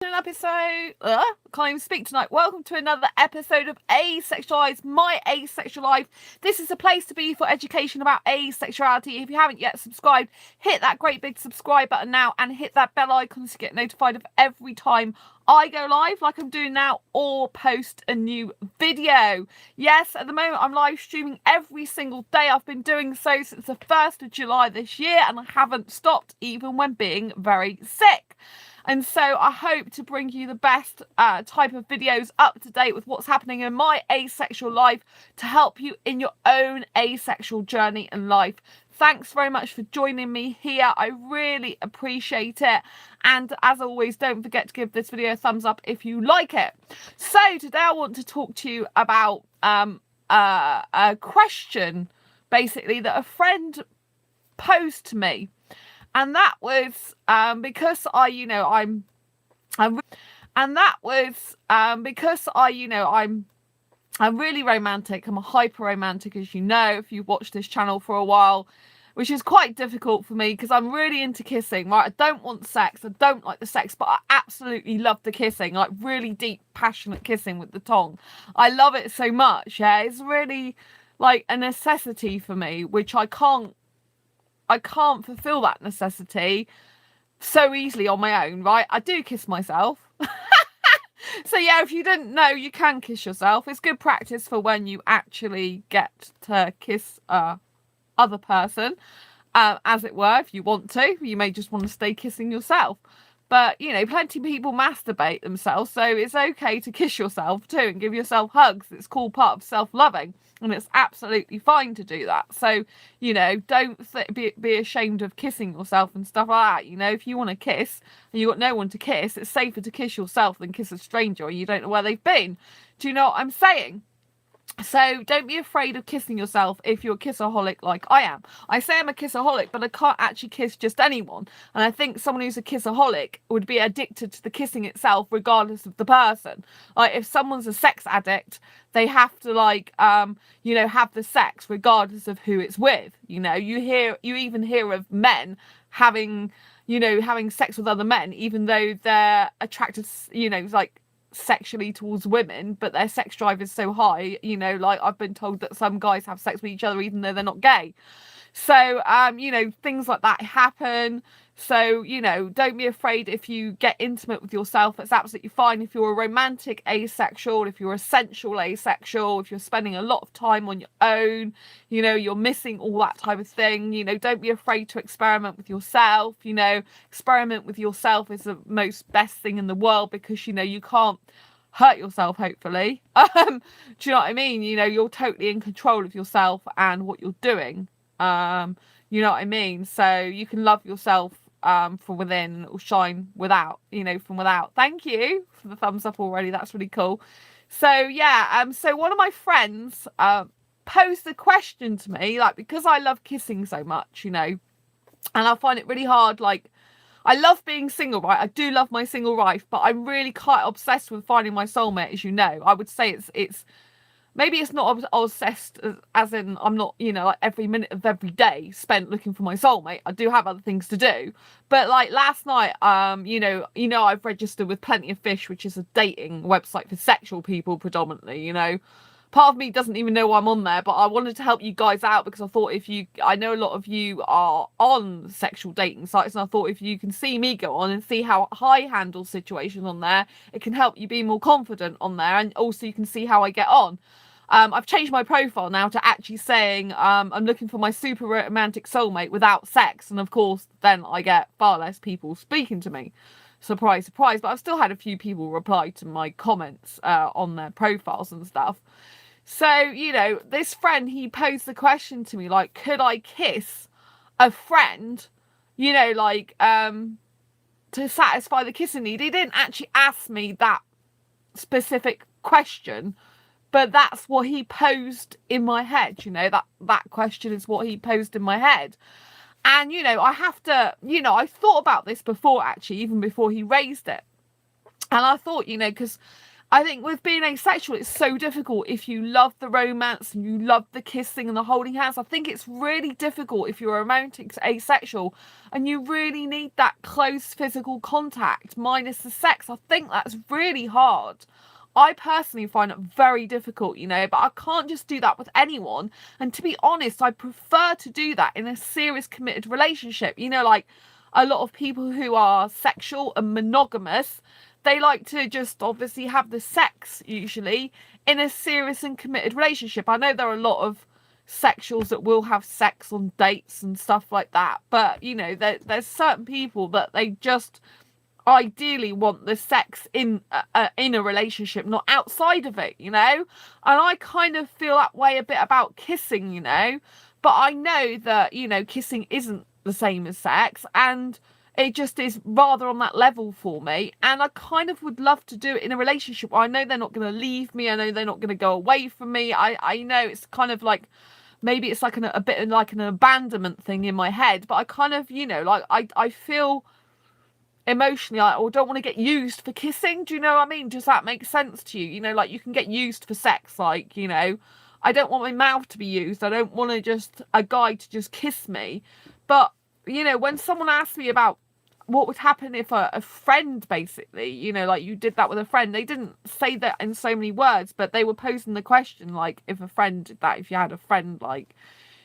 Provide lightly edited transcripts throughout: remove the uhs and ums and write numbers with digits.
An episode. Can't even speak tonight. Welcome to another episode of Asexualise, my asexual life. This is a place to be for education about asexuality. If you haven't yet subscribed, hit that great big subscribe button now and hit that bell icon to get notified of every time I go live, like I'm doing now, or post a new video. Yes, at the moment I'm live streaming every single day. I've been doing so since the 1st of July this year, and I haven't stopped even when being very sick. And so I hope to bring you the best type of videos up to date with what's happening in my asexual life to help you in your own asexual journey in life. Thanks very much for joining me here. I really appreciate it. And as always, don't forget to give this video a thumbs up if you like it. So today I want to talk to you about a question, basically, that a friend posed to me. And that was because I'm really romantic. I'm a hyper romantic, as you know, if you've watched this channel for a while, which is quite difficult for me because I'm really into kissing, right? I don't want sex. I don't like the sex, but I absolutely love the kissing, like really deep, passionate kissing with the tongue. I love it so much. Yeah, it's really like a necessity for me, which I can't fulfill that necessity so easily on my own, right? I do kiss myself. So yeah, if you didn't know, you can kiss yourself. It's good practice for when you actually get to kiss other person, as it were. If you want to, you may just want to stay kissing yourself. But, you know, plenty of people masturbate themselves, so it's okay to kiss yourself too and give yourself hugs. It's a cool part of self-loving, and it's absolutely fine to do that. So, you know, don't be ashamed of kissing yourself and stuff like that. You know, if you want to kiss and you've got no one to kiss, it's safer to kiss yourself than kiss a stranger or you don't know where they've been. Do you know what I'm saying? So don't be afraid of kissing yourself if you're a kissaholic like I am. I say I'm a kissaholic, but I can't actually kiss just anyone. And I think someone who's a kissaholic would be addicted to the kissing itself regardless of the person. Like if someone's a sex addict, they have to have the sex regardless of who it's with. You know, you even hear of men having sex with other men, even though they're attracted, sexually towards women, but their sex drive is so high, like I've been told that some guys have sex with each other even though they're not gay. So things like that happen. So don't be afraid if you get intimate with yourself. It's absolutely fine. If you're a romantic asexual, if you're a sensual asexual, if you're spending a lot of time on your own, you're missing all that type of thing, don't be afraid to experiment with yourself. Experiment with yourself is the most best thing in the world, because you can't hurt yourself, hopefully. Do you know what I mean? You're totally in control of yourself and what you're doing. You know what I mean? So you can love yourself from within, and it will shine without, from without. Thank you for the thumbs up already. That's really cool. So yeah, so one of my friends posed a question to me, like, because I love kissing so much, and I find it really hard, like, I love being single, right? I do love my single life, but I'm really quite obsessed with finding my soulmate, as you know. I would say it's maybe it's not obsessed as in I'm not, like every minute of every day spent looking for my soulmate. I do have other things to do. But like last night, I've registered with Plenty of Fish, which is a dating website for sexual people predominantly, Part of me doesn't even know why I'm on there, but I wanted to help you guys out because I thought I know a lot of you are on sexual dating sites, and I thought if you can see me go on and see how I handle situations on there, it can help you be more confident on there, and also you can see how I get on. I've changed my profile now to actually saying I'm looking for my super romantic soulmate without sex, and of course then I get far less people speaking to me. Surprise, surprise. But I've still had a few people reply to my comments on their profiles and stuff. So, this friend, he posed the question to me, like, could I kiss a friend, to satisfy the kissing need? He didn't actually ask me that specific question, but that's what he posed in my head, that question is what he posed in my head. And, I have to, I thought about this before, actually, even before he raised it. And I thought, because I think with being asexual, it's so difficult if you love the romance and you love the kissing and the holding hands. I think it's really difficult if you're a romantic asexual and you really need that close physical contact minus the sex. I think that's really hard. I personally find it very difficult, you know, but I can't just do that with anyone. And to be honest, I prefer to do that in a serious committed relationship. You know, like a lot of people who are sexual and monogamous, they like to just obviously have the sex usually in a serious and committed relationship. I know there are a lot of sexuals that will have sex on dates and stuff like that, but you know, there's certain people that they just ideally want the sex in a relationship, not outside of it, you know. And I kind of feel that way a bit about kissing, you know, but I know that, you know, kissing isn't the same as sex, and it just is rather on that level for me. And I kind of would love to do it in a relationship where I know they're not going to leave me, I know they're not going to go away from me. I know it's kind of like, maybe it's like a bit like an abandonment thing in my head, but I kind of, you know, like I feel emotionally or don't want to get used for kissing. Do you know what I mean? Does that make sense to you? You know, like you can get used for sex, like, you know, I don't want my mouth to be used. I don't want to just a guy to just kiss me. But you know, when someone asked me about what would happen if a friend, basically, you know, like you did that with a friend, they didn't say that in so many words, but they were posing the question, like, if a friend did that, if you had a friend, like,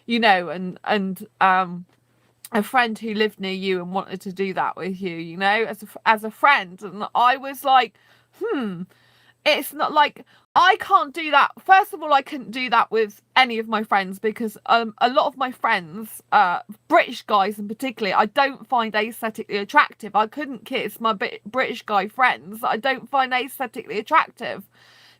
you know, and a friend who lived near you and wanted to do that with you, you know, as a friend. And I was like, it's not like, I can't do that. First of all, I couldn't do that with any of my friends because a lot of my friends, British guys in particular, I don't find aesthetically attractive. I couldn't kiss my British guy friends. I don't find aesthetically attractive.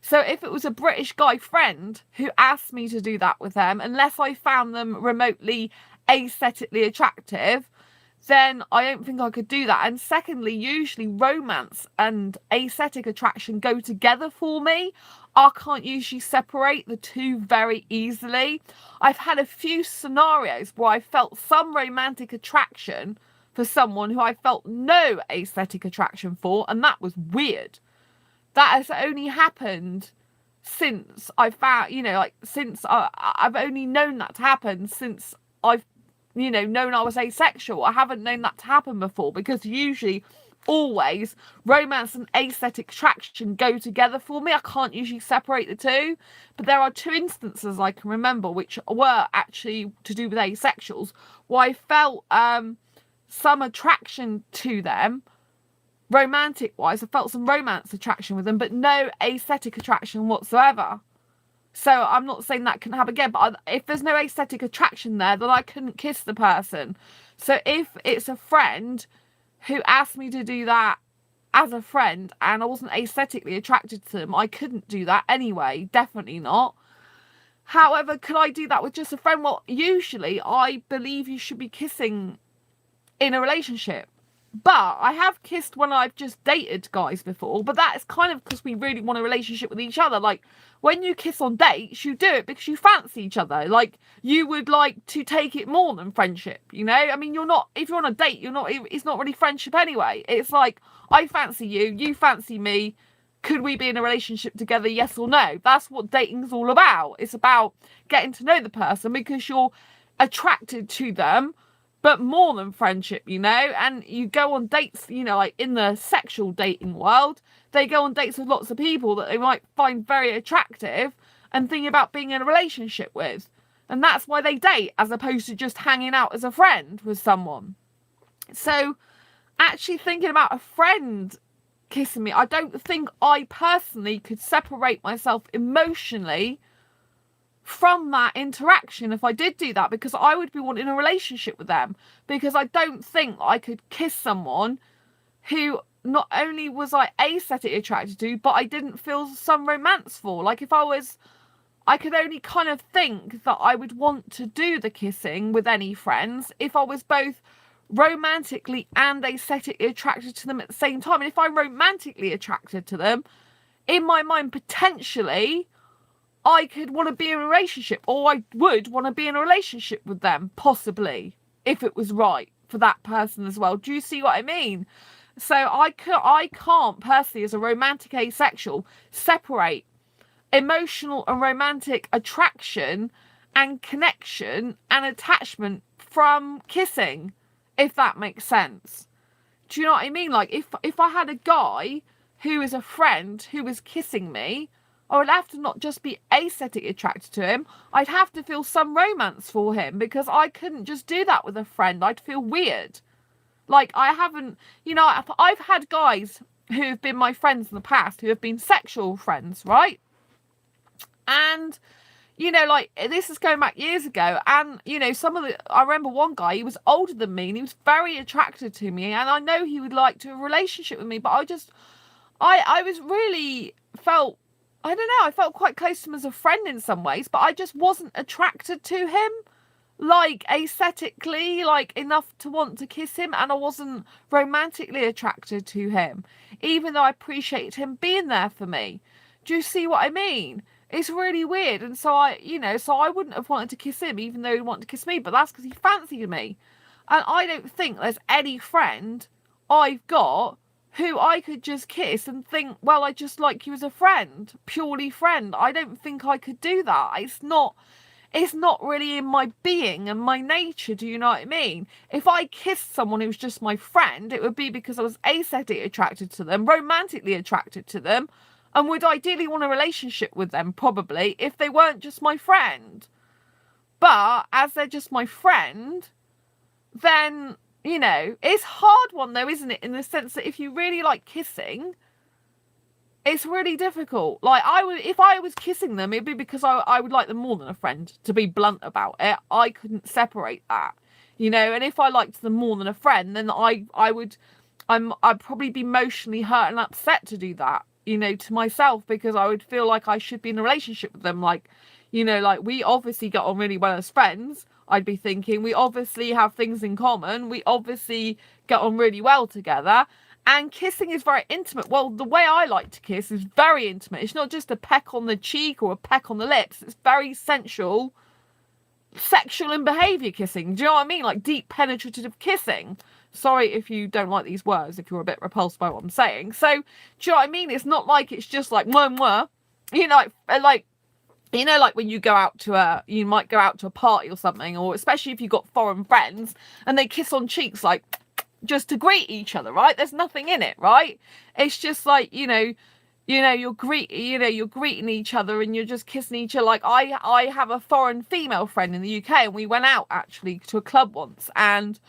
So if it was a British guy friend who asked me to do that with them, unless I found them remotely aesthetically attractive, then I don't think I could do that. And secondly, usually romance and aesthetic attraction go together for me. I can't usually separate the two very easily. I've had a few scenarios where I felt some romantic attraction for someone who I felt no aesthetic attraction for, and that was weird. That has only happened since I found, you know, like since I've only known that to happen since I've, you know, known I was asexual. I haven't known that to happen before, because usually, always, romance and aesthetic attraction go together for me. I can't usually separate the two. But there are two instances I can remember which were actually to do with asexuals, where I felt some attraction to them, romantic wise. I felt some romance attraction with them, but no aesthetic attraction whatsoever. So I'm not saying that can happen again, but if there's no aesthetic attraction there, then I couldn't kiss the person. So if it's a friend who asked me to do that as a friend and I wasn't aesthetically attracted to them, I couldn't do that anyway. Definitely not. However, could I do that with just a friend? Well, usually I believe you should be kissing in a relationship. But I have kissed when I've just dated guys before, but that is kind of because we really want a relationship with each other. Like, when you kiss on dates, you do it because you fancy each other. Like, you would like to take it more than friendship, you know? I mean, you're not, if you're on a date, it's not really friendship anyway. It's like, I fancy you, you fancy me. Could we be in a relationship together, yes or no? That's what dating's all about. It's about getting to know the person because you're attracted to them, but more than friendship, you know. And you go on dates, you know, like in the sexual dating world, they go on dates with lots of people that they might find very attractive and think about being in a relationship with. And that's why they date, as opposed to just hanging out as a friend with someone. So actually thinking about a friend kissing me, I don't think I personally could separate myself emotionally from that interaction if I did do that, because I would be wanting a relationship with them. Because I don't think I could kiss someone who not only was I aesthetically attracted to, but I didn't feel some romance for. Like, if I could only kind of think that I would want to do the kissing with any friends if I was both romantically and aesthetically attracted to them at the same time. And if I'm romantically attracted to them, in my mind, potentially, I could want to be in a relationship, or I would want to be in a relationship with them, possibly, if it was right for that person as well. Do you see what I mean? So I can't personally, as a romantic asexual, separate emotional and romantic attraction and connection and attachment from kissing, if that makes sense. Do you know what I mean? Like, if I had a guy who is a friend who was kissing me, I would have to not just be aesthetically attracted to him, I'd have to feel some romance for him, because I couldn't just do that with a friend. I'd feel weird. Like, I haven't, I've had guys who have been my friends in the past who have been sexual friends, right? And, like, this is going back years ago. And, I remember one guy, he was older than me and he was very attracted to me. And I know he would like to have a relationship with me, but I was really felt, I don't know, I felt quite close to him as a friend in some ways, but I just wasn't attracted to him, like, aesthetically, like, enough to want to kiss him. And I wasn't romantically attracted to him, even though I appreciated him being there for me. Do you see what I mean? It's really weird. And so I wouldn't have wanted to kiss him, even though he wanted to kiss me, but that's because he fancied me. And I don't think there's any friend I've got who I could just kiss and think, well, I just like you as a friend, purely friend. I don't think I could do that. It's not really in my being and my nature. Do you know what I mean? If I kissed someone who was just my friend, it would be because I was aesthetically attracted to them, romantically attracted to them, and would ideally want a relationship with them, probably, if they weren't just my friend. But as they're just my friend, then, it's a hard one though, isn't it? In the sense that if you really like kissing, it's really difficult. Like, if I was kissing them, it'd be because I would like them more than a friend, to be blunt about it. I couldn't separate that, and if I liked them more than a friend, then I'd probably be emotionally hurt and upset to do that, to myself, because I would feel like I should be in a relationship with them. Like, like, we obviously get on really well as friends. I'd be thinking, we obviously have things in common. We obviously get on really well together. And kissing is very intimate. Well, the way I like to kiss is very intimate. It's not just a peck on the cheek or a peck on the lips. It's very sensual, sexual in behaviour kissing. Do you know what I mean? Like, deep penetrative kissing. Sorry if you don't like these words, if you're a bit repulsed by what I'm saying. So, do you know what I mean? It's not like it's just like, mwah, mwah. Like when you you might go out to a party or something, or especially if you've got foreign friends and they kiss on cheeks, like, just to greet each other, right? There's nothing in it, right? It's just like, you're greeting each other and you're just kissing each other. Like, I have a foreign female friend in the UK, and we went out actually to a club once and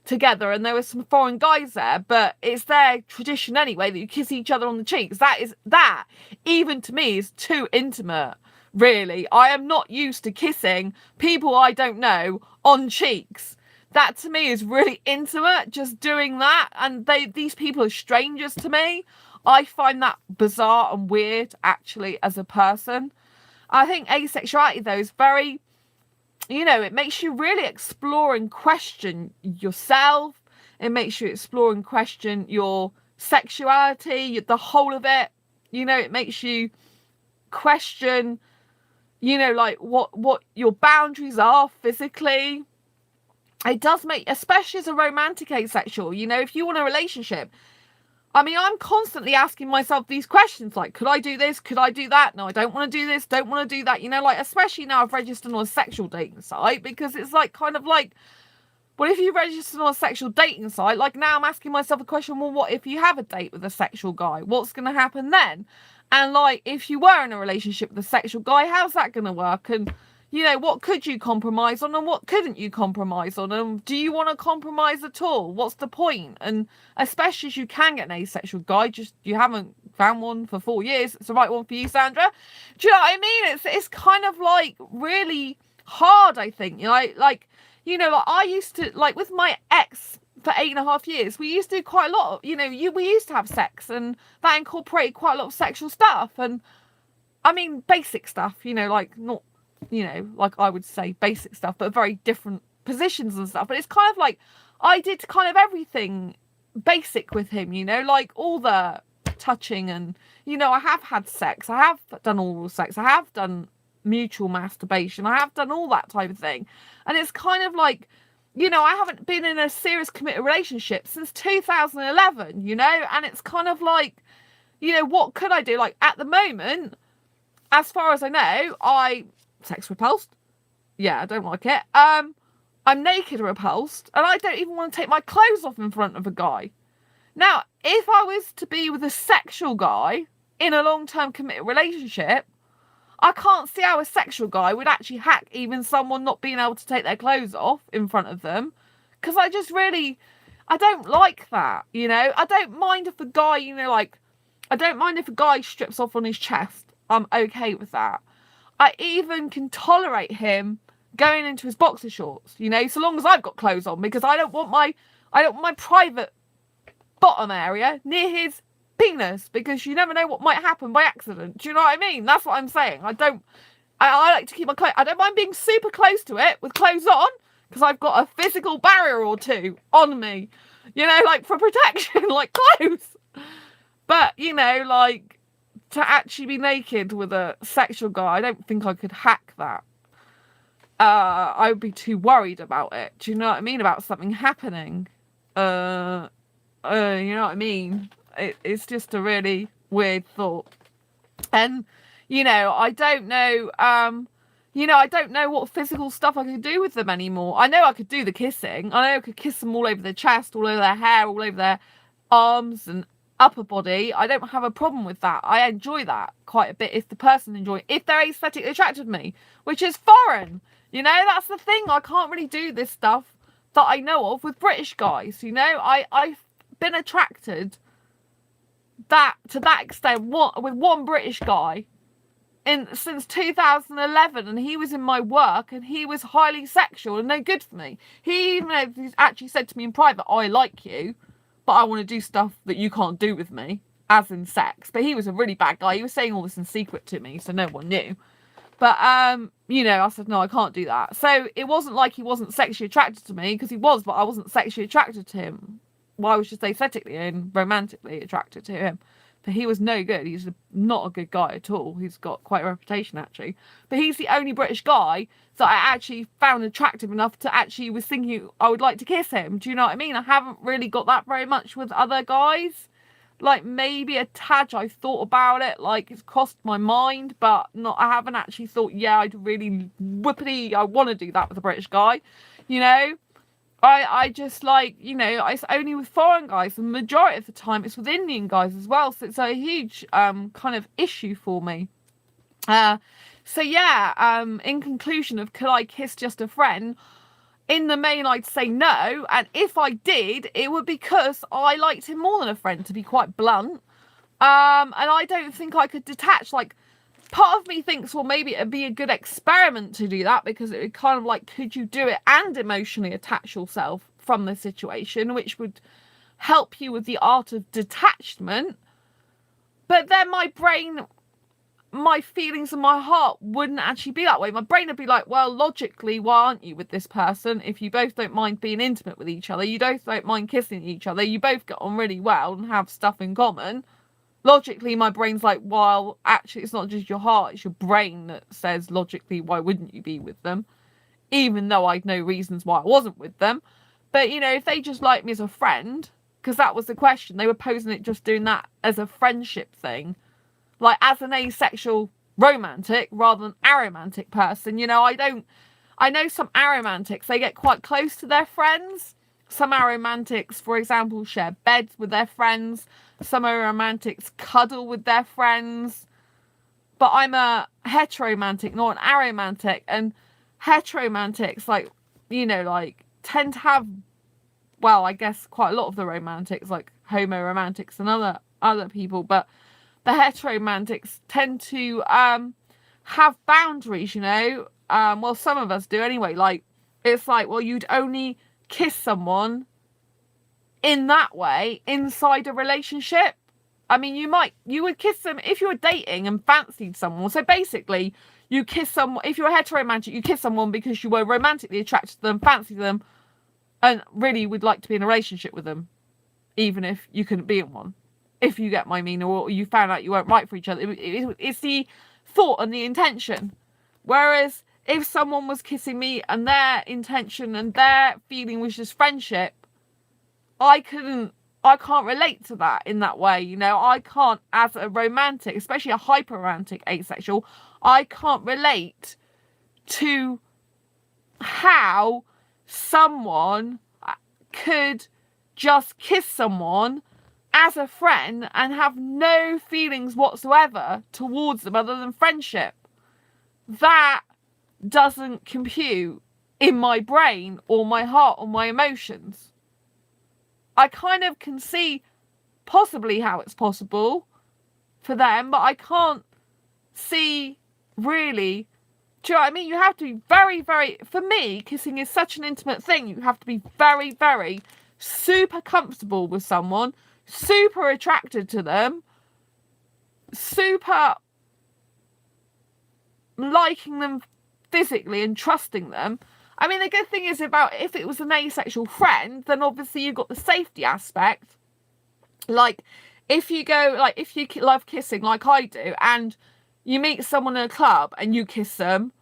together, and there were some foreign guys there, but it's their tradition anyway that you kiss each other on the cheeks. That even to me is too intimate, really. I am not used to kissing people I don't know on cheeks. That to me is really intimate, just doing that. And these people are strangers to me. I find that bizarre and weird, actually, as a person. I think asexuality, though, is very, it makes you really explore and question yourself. It makes you explore and question your sexuality, the whole of it. It makes you question, like, what your boundaries are physically. It does make, especially as a romantic asexual, if you want a relationship. I mean, I'm constantly asking myself these questions, like, could I do this? Could I do that? No, I don't want to do this. Don't want to do that. Like, especially now I've registered on a sexual dating site, because it's like, kind of like, well, if you registered on a sexual dating site, like, now I'm asking myself a question, well, what if you have a date with a sexual guy? What's going to happen then? And, like, if you were in a relationship with a sexual guy, how's that going to work? And, what could you compromise on and what couldn't you compromise on? And do you want to compromise at all? What's the point? And especially as you can get an asexual guy, just you haven't found one for 4 years. It's the right one for you, Sandra. Do you know what I mean? It's kind of like really hard, I think. Like I used to, like, with my ex for 8.5 years, we used to do quite a lot of, we used to have sex, and that incorporated quite a lot of sexual stuff. And I mean, basic stuff, like, not, like, I would say basic stuff, but very different positions and stuff. But it's kind of like I did kind of everything basic with him, like all the touching, and I have had sex, I have done oral sex, I have done mutual masturbation, I have done all that type of thing. And it's kind of like, you know, I haven't been in a serious committed relationship since 2011, you know, and it's kind of like, you know, what could I do? Like, at the moment, as far as I know, sex repulsed. Yeah, I don't like it. I'm naked repulsed, and I don't even want to take my clothes off in front of a guy. Now, if I was to be with a sexual guy in a long-term committed relationship, I can't see how a sexual guy would actually hack even someone not being able to take their clothes off in front of them. Because I don't like that, you know? I don't mind if the guy, you know, like, I don't mind if a guy strips off on his chest. I'm okay with that. I even can tolerate him going into his boxer shorts, you know, so long as I've got clothes on, because I don't want my private bottom area near his penis, because you never know what might happen by accident. Do you know what I mean? That's what I'm saying. I like to keep my clothes. I don't mind being super close to it with clothes on, because I've got a physical barrier or two on me, you know, like for protection, like clothes. But, you know, like, to actually be naked with a sexual guy, I don't think I could hack that. I would be too worried about it. Do you know what I mean? About something happening. You know what I mean? It's just a really weird thought. And, you know, I don't know, I don't know what physical stuff I could do with them anymore. I know I could do the kissing. I know I could kiss them all over their chest, all over their hair, all over their arms and upper body. I don't have a problem with that. I enjoy that quite a bit if the person enjoys it, if they're aesthetically attracted to me, which is foreign. You know, that's the thing. I can't really do this stuff that I know of with British guys. You know, I've been attracted to that extent with one British guy since 2011, and he was in my work, and he was highly sexual and no good for me. He even actually said to me in private, I like you, but I want to do stuff that you can't do with me, as in sex. But he was a really bad guy. He was saying all this in secret to me, so no one knew. But, you know, I said, no, I can't do that. So it wasn't like he wasn't sexually attracted to me, because he was, but I wasn't sexually attracted to him. Well, I was just aesthetically and romantically attracted to him. But he was no good. He's not a good guy at all. He's got quite a reputation, actually. But he's the only British guy that I actually found attractive enough to actually was thinking I would like to kiss him. Do you know what I mean? I haven't really got that very much with other guys. Like, maybe a tad I've thought about it. Like, it's crossed my mind. But I haven't actually thought, yeah, I'd really I want to do that with a British guy. You know? I just, like, you know, it's only with foreign guys. The majority of the time it's with Indian guys as well. So it's a huge kind of issue for me. So yeah, in conclusion of could I kiss just a friend? In the main, I'd say no. And if I did, it would be because I liked him more than a friend, to be quite blunt. And I don't think I could detach, like, part of me thinks, well, maybe it'd be a good experiment to do that, because it would kind of like, could you do it and emotionally attach yourself from the situation, which would help you with the art of detachment. But then my brain, my feelings and my heart wouldn't actually be that way. My brain would be like, well, logically, why aren't you with this person? If you both don't mind being intimate with each other, you both don't mind kissing each other, you both get on really well and have stuff in common. Logically, my brain's like, well, actually, it's not just your heart, it's your brain that says, logically, why wouldn't you be with them? Even though I'd know reasons why I wasn't with them. But, you know, if they just liked me as a friend, because that was the question, they were posing it just doing that as a friendship thing. Like, as an asexual romantic rather than aromantic person, you know, I know some aromantics, they get quite close to their friends. Some aromantics, for example, share beds with their friends. Some aromantics cuddle with their friends. But I'm a heteromantic, not an aromantic. And heteromantics, like, you know, like, tend to have, well, I guess quite a lot of the romantics, like homo-romantics and other people. But the heteromantics tend to have boundaries, you know. Well, some of us do anyway. Like, it's like, well, you'd only kiss someone in that way inside a relationship. I mean, you would kiss them if you were dating and fancied someone. So basically, you kiss someone, if you're a heteromantic, you kiss someone because you were romantically attracted to them, fancied them, and really would like to be in a relationship with them, even if you couldn't be in one. If you get my meaning, or you found out you weren't right for each other. It's the thought and the intention. Whereas if someone was kissing me and their intention and their feeling was just friendship, I can't relate to that in that way. You know, I can't, as a romantic, especially a hyper romantic asexual, I can't relate to how someone could just kiss someone as a friend and have no feelings whatsoever towards them other than friendship. That doesn't compute in my brain or my heart or my emotions. I kind of can see possibly how it's possible for them, but I can't see really. Do you know what I mean? You have to be very, very, for me, kissing is such an intimate thing. You have to be very, very super comfortable with someone, super attracted to them, super liking them physically and trusting them. I mean, the good thing is about if it was an asexual friend, then obviously you've got the safety aspect. Like, if you love kissing like I do, and you meet someone in a club and you kiss them,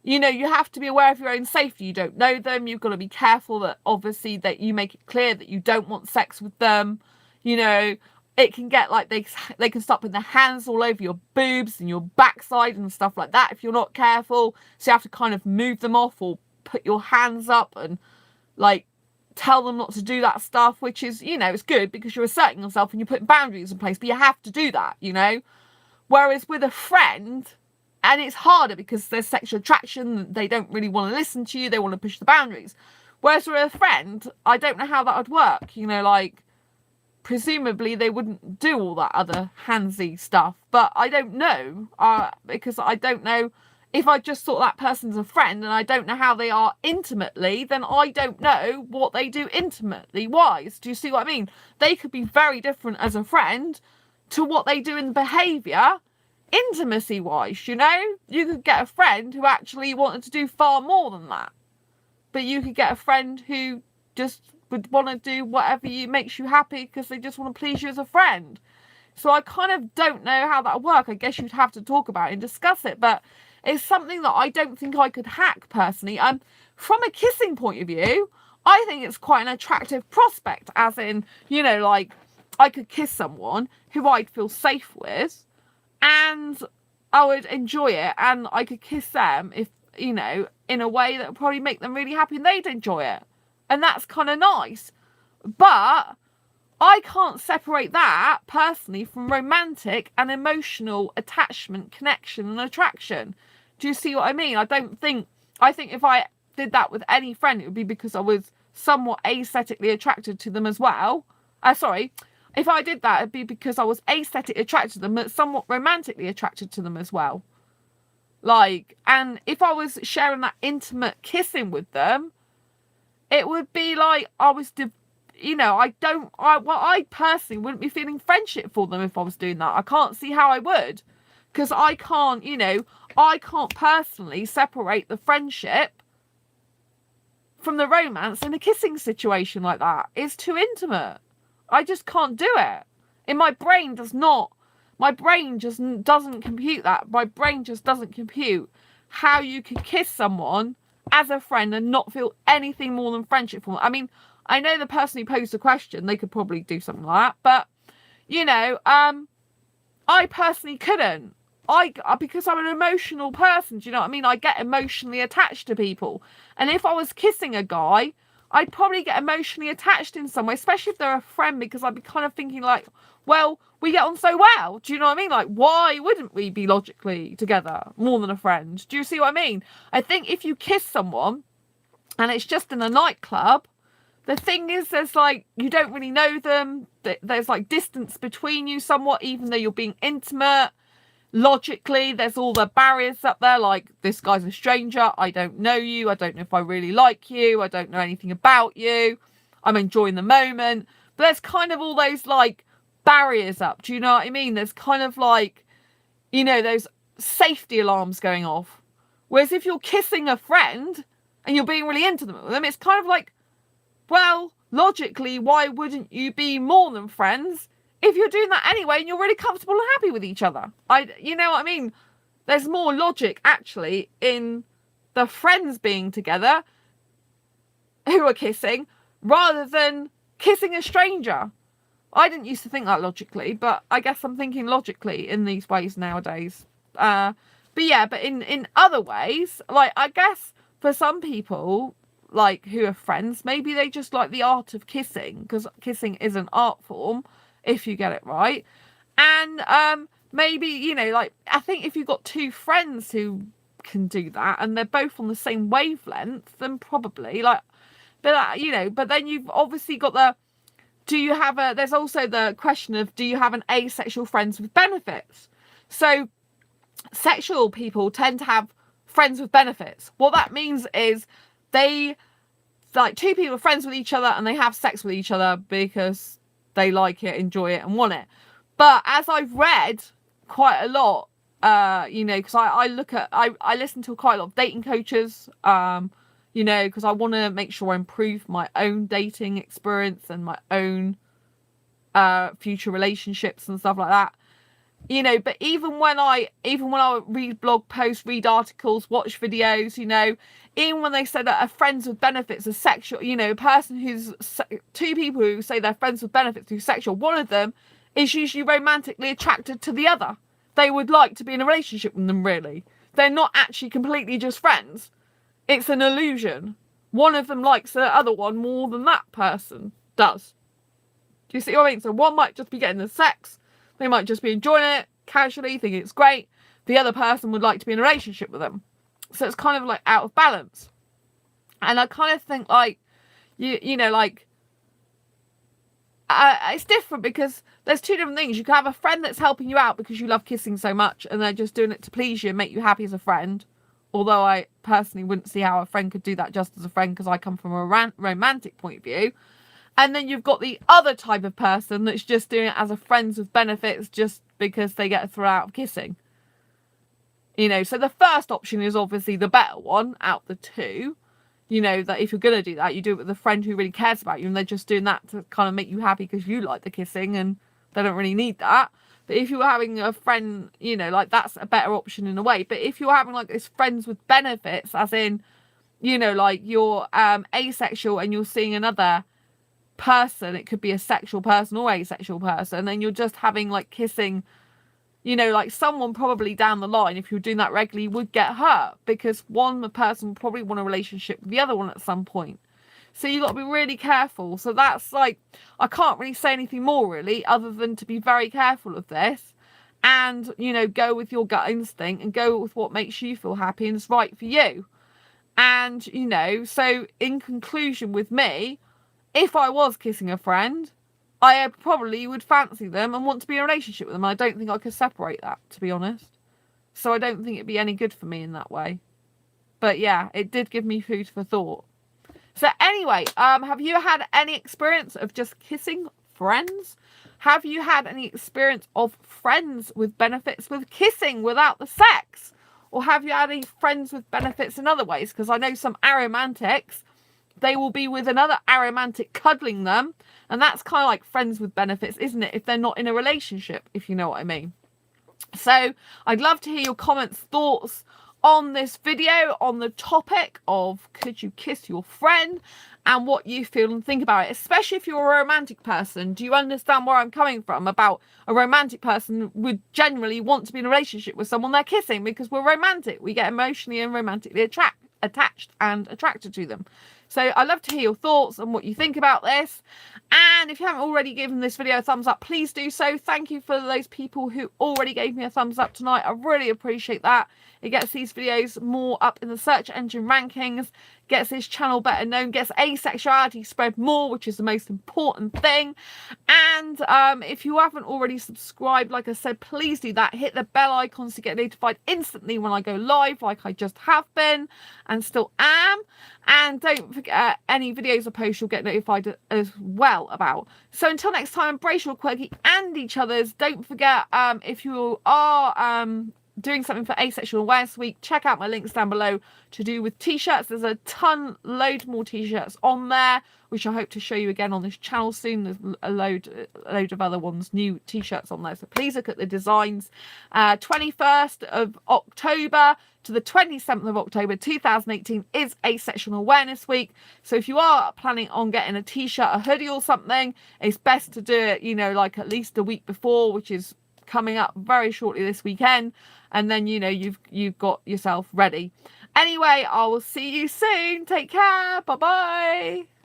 you know, you have to be aware of your own safety. You don't know them. You've got to be careful that obviously that you make it clear that you don't want sex with them. You know, it can get like they can start putting their hands all over your boobs and your backside and stuff like that if you're not careful. So you have to kind of move them off or put your hands up and like tell them not to do that stuff, which is, you know, it's good because you're asserting yourself and you're putting boundaries in place, but you have to do that, you know. Whereas with a friend, and it's harder because there's sexual attraction, they don't really want to listen to you, they want to push the boundaries. Whereas with a friend, I don't know how that would work, you know, like, presumably they wouldn't do all that other handsy stuff, but I don't know, because I don't know if I just thought that person's a friend and I don't know how they are intimately, then I don't know what they do intimately wise. Do you see what I mean? They could be very different as a friend to what they do in behaviour intimacy wise, you know. You could get a friend who actually wanted to do far more than that, but you could get a friend who just would want to do whatever makes you happy because they just want to please you as a friend. So I kind of don't know how that would work. I guess you'd have to talk about it and discuss it, but it's something that I don't think I could hack personally. From a kissing point of view, I think it's quite an attractive prospect, as in, you know, like, I could kiss someone who I'd feel safe with and I would enjoy it, and I could kiss them, if, you know, in a way that would probably make them really happy and they'd enjoy it. And that's kind of nice. But I can't separate that personally from romantic and emotional attachment, connection and attraction. Do you see what I mean? I think if I did that with any friend, it would be because I was somewhat aesthetically attracted to them as well. If I did that, it'd be because I was aesthetically attracted to them, but somewhat romantically attracted to them as well. Like, and if I was sharing that intimate kissing with them, it would be like I was, you know, I personally wouldn't be feeling friendship for them if I was doing that. I can't see how I would, because I can't, you know, I can't personally separate the friendship from the romance in a kissing situation like that. It's too intimate. I just can't do it. My brain just doesn't compute that. My brain just doesn't compute how you could kiss someone as a friend and not feel anything more than friendship for them. I mean, I know the person who posed the question, they could probably do something like that, but, you know, I personally couldn't. Because I'm an emotional person, do you know what I mean? I get emotionally attached to people. And if I was kissing a guy, I'd probably get emotionally attached in some way, especially if they're a friend, because I'd be kind of thinking like, well, we get on so well. Do you know what I mean? Like, why wouldn't we be logically together more than a friend? Do you see what I mean? I think if you kiss someone and it's just in a nightclub, the thing is, there's like, you don't really know them. There's like distance between you somewhat, even though you're being intimate. Logically, there's all the barriers up there, like, this guy's a stranger, I don't know you, I don't know if I really like you, I don't know anything about you, I'm enjoying the moment. But there's kind of all those like barriers up, do you know what I mean? There's kind of like, you know, those safety alarms going off. Whereas if you're kissing a friend and you're being really intimate with them, it's kind of like, well, logically, why wouldn't you be more than friends if you're doing that anyway and you're really comfortable and happy with each other? You know what I mean? There's more logic actually in the friends being together who are kissing rather than kissing a stranger. I didn't used to think that logically, but I guess I'm thinking logically in these ways nowadays. But in other ways, like, I guess for some people, like, who are friends, maybe they just like the art of kissing, because kissing is an art form if you get it right. And maybe, you know, like, I think if you've got two friends who can do that and they're both on the same wavelength, then probably, like, but you know, but then you've obviously got there's also the question of, do you have an asexual friends with benefits? So sexual people tend to have friends with benefits. What that means is two people are friends with each other and they have sex with each other because they like it, enjoy it, and want it. But as I've read quite a lot, you know, because I listen to quite a lot of dating coaches, you know, because I want to make sure I improve my own dating experience and my own future relationships and stuff like that. You know, but even when I read blog posts, read articles, watch videos, you know, even when they say that a friends with benefits are sexual, you know, a person who's two people who say they're friends with benefits who's sexual, one of them is usually romantically attracted to the other. They would like to be in a relationship with them, really. They're not actually completely just friends. It's an illusion. One of them likes the other one more than that person does. Do you see what I mean? So one might just be getting the sex. They might just be enjoying it casually, thinking it's great. The other person would like to be in a relationship with them. So it's kind of like out of balance. And I kind of think, like, you know, like, it's different because there's two different things. You can have a friend that's helping you out because you love kissing so much and they're just doing it to please you and make you happy as a friend. Although I personally wouldn't see how a friend could do that just as a friend, because I come from a romantic point of view. And then you've got the other type of person that's just doing it as a friends with benefits just because they get a thrill out of kissing. You know, so the first option is obviously the better one out of the two. You know, that if you're going to do that, you do it with a friend who really cares about you and they're just doing that to kind of make you happy because you like the kissing and they don't really need that. But if you're having a friend, you know, like, that's a better option in a way. But if you're having, like, this friends with benefits, as in, you know, like, you're asexual and you're seeing another person, it could be a sexual person or asexual person, and you're just having, like, kissing, you know, like, someone probably down the line, if you're doing that regularly, would get hurt because one person would probably want a relationship with the other one at some point. So you've got to be really careful. So that's, like, I can't really say anything more, really, other than to be very careful of this and, you know, go with your gut instinct and go with what makes you feel happy and is right for you. And, you know, so in conclusion with me, if I was kissing a friend, I probably would fancy them and want to be in a relationship with them. I don't think I could separate that, to be honest. So I don't think it'd be any good for me in that way. But yeah, it did give me food for thought. So anyway, have you had any experience of just kissing friends? Have you had any experience of friends with benefits with kissing without the sex? Or have you had any friends with benefits in other ways? Because I know some aromantics, they will be with another aromantic cuddling them. And that's kind of like friends with benefits, isn't it? If they're not in a relationship, if you know what I mean. So I'd love to hear your comments, thoughts on this video on the topic of could you kiss your friend and what you feel and think about it, especially if you're a romantic person. Do you understand where I'm coming from about a romantic person would generally want to be in a relationship with someone they're kissing because we're romantic. We get emotionally and romantically attached and attracted to them. So I'd love to hear your thoughts and what you think about this. And if you haven't already given this video a thumbs up, please do so. Thank you for those people who already gave me a thumbs up tonight. I really appreciate that. It gets these videos more up in the search engine rankings, gets this channel better known, gets asexuality spread more, which is the most important thing. And if you haven't already subscribed, like I said, please do that. Hit the bell icons to get notified instantly when I go live, like I just have been and still am. And don't forget, any videos I post, you'll get notified as well about. So until next time, embrace your quirky and each other's. Don't forget, if you are doing something for Asexual Awareness Week, check out my links down below to do with t-shirts. There's a load more t-shirts on there, which I hope to show you again on this channel soon. There's a load of other ones, new t-shirts on there, so please look at the designs. 21st of October to the 27th of October 2018 is Asexual Awareness Week, so if you are planning on getting a t-shirt, a hoodie or something, it's best to do it, you know, like at least a week before, which is coming up very shortly this weekend, and then you know you've got yourself ready. Anyway, I will see you soon. Take care. Bye bye.